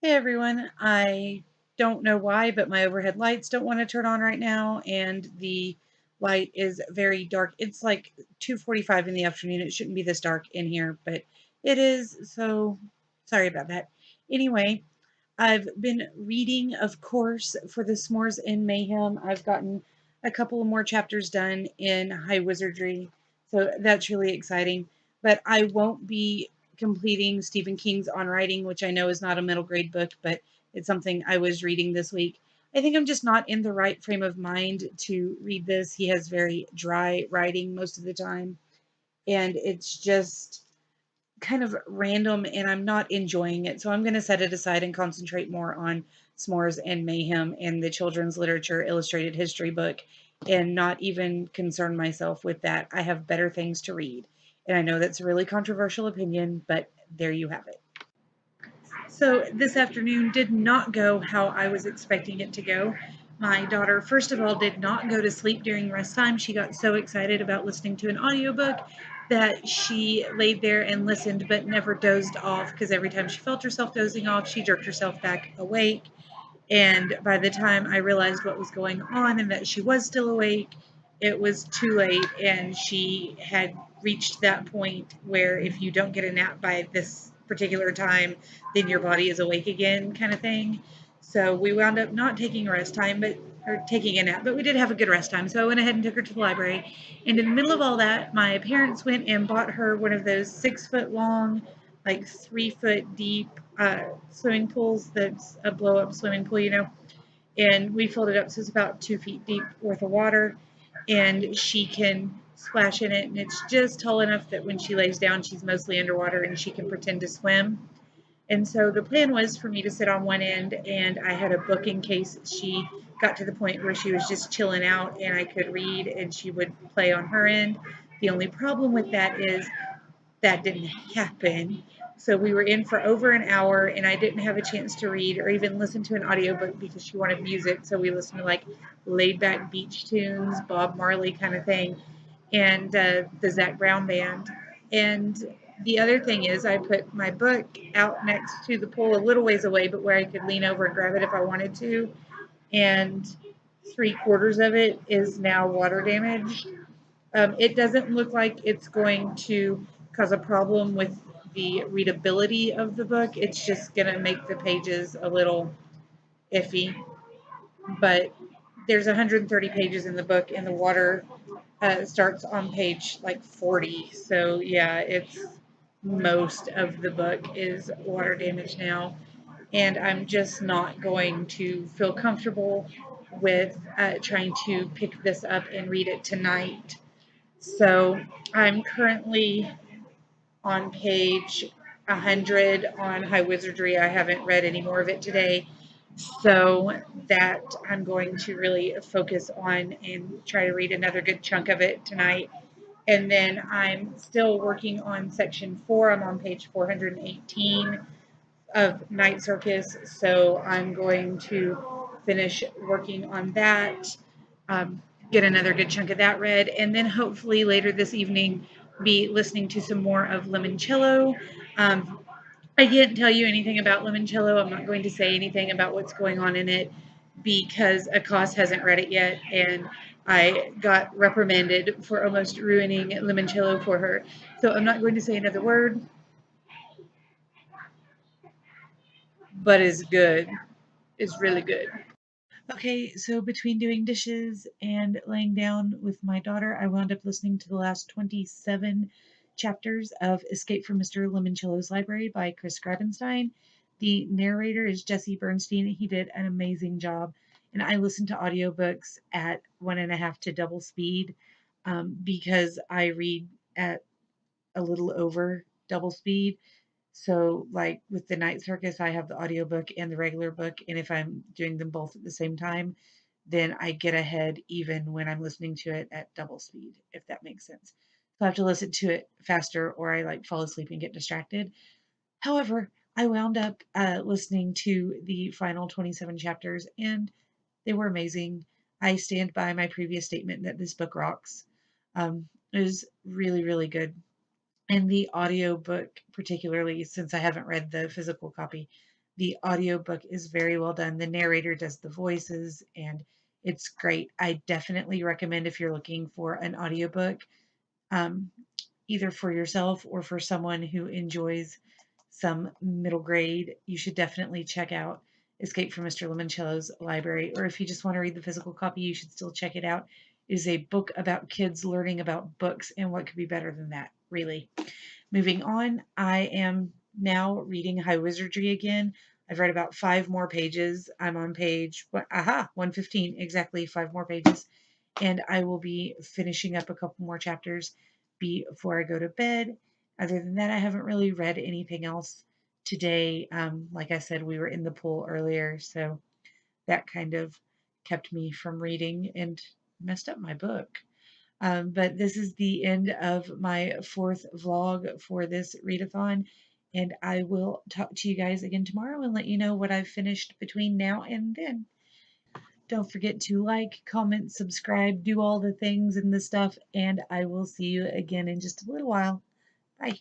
Hey everyone, I don't know why, but my overhead lights don't want to turn on right now, and the light is very dark. It's like 2:45 in the afternoon. It shouldn't be this dark in here, but it is, so sorry about that. Anyway, I've been reading, of course, for the S'mores in Mayhem. I've gotten a couple of more chapters done in High Wizardry, so that's really exciting. But I won't be completing Stephen King's On Writing, which I know is not a middle grade book, but it's something I was reading this week. I think I'm just not in the right frame of mind to read this. He has very dry writing most of the time, and it's just kind of random and I'm not enjoying it. So I'm going to set it aside and concentrate more on S'mores and Mayhem and the children's literature illustrated history book and not even concern myself with that. I have better things to read. And I know that's a really controversial opinion, but there you have it. So this afternoon did not go how I was expecting it to go. My daughter, first of all, did not go to sleep during rest time. She got so excited about listening to an audiobook that she laid there and listened but never dozed off because every time she felt herself dozing off, she jerked herself back awake. And by the time I realized what was going on and that she was still awake, it was too late and she had reached that point where if you don't get a nap by this particular time, then your body is awake again, kind of thing. So we wound up not taking a rest time, but or taking a nap, but we did have a good rest time. So I went ahead and took her to the library. And in the middle of all that, my parents went and bought her one of those 6 foot long, like 3 foot deep swimming pools. That's a blow up swimming pool, and we filled it up so it's about 2 feet deep worth of water, and she can splash in it, and it's just tall enough that when she lays down, she's mostly underwater and she can pretend to swim. And so the plan was for me to sit on one end, and I had a book in case she got to the point where she was just chilling out and I could read and she would play on her end. The only problem with that is that didn't happen. So we were in for over an hour and I didn't have a chance to read or even listen to an audiobook because she wanted music. So we listened to like laid back beach tunes, Bob Marley kind of thing, and the Zach Brown band. And the other thing is I put my book out next to the pool a little ways away, but where I could lean over and grab it if I wanted to. And 3/4 of it is now water damaged. It doesn't look like it's going to cause a problem with the readability of the book. It's just going to make the pages a little iffy. But there's 130 pages in the book, and the water starts on page like 40. So, yeah, it's most of the book is water damage now. And I'm just not going to feel comfortable with trying to pick this up and read it tonight. So I'm currently on page 100 on High Wizardry. I haven't read any more of it today. So that I'm going to really focus on and try to read another good chunk of it tonight. And then I'm still working on section 4. I'm on page 418 of Night Circus. So I'm going to finish working on that, get another good chunk of that read, and then hopefully later this evening be listening to some more of Limoncello. Um, I can't tell you anything about Limoncello. I'm not going to say anything about what's going on in it because Akos hasn't read it yet, and I got reprimanded for almost ruining Limoncello for her. So I'm not going to say another word, but it's good. It's really good. Okay, so between doing dishes and laying down with my daughter, I wound up listening to the last 27 chapters of Escape from Mr. Limoncello's Library by Chris Grabenstein. The narrator is Jesse Bernstein. He did an amazing job. And I listen to audiobooks at 1.5 to double speed because I read at a little over double speed. So, like with the Night Circus, I have the audiobook and the regular book, and if I'm doing them both at the same time, then I get ahead even when I'm listening to it at double speed, if that makes sense. So I have to listen to it faster or I like fall asleep and get distracted. However, I wound up listening to the final 27 chapters and they were amazing. I stand by my previous statement that this book rocks. It was really, really good. And the audiobook, particularly since I haven't read the physical copy, The audiobook is very well done. The narrator does the voices and it's great. I definitely recommend if you're looking for an audiobook, um, either for yourself or for someone who enjoys some middle grade, you should definitely check out Escape from Mr. Limoncello's Library. Or if you just want to read the physical copy, you should still check it out. It is a book about kids learning about books, and what could be better than that, really? Moving on, I am now reading High Wizardry again. I've read about 5 more pages. I'm on page, 115, exactly 5 more pages. And I will be finishing up a couple more chapters before I go to bed. Other than that, I haven't really read anything else today. Like I said, we were in the pool earlier, so that kind of kept me from reading and messed up my book. But this is the end of my 4th vlog for this readathon, and I will talk to you guys again tomorrow and let you know what I've finished between now and then. Don't forget to like, comment, subscribe, do all the things and the stuff, and I will see you again in just a little while. Bye.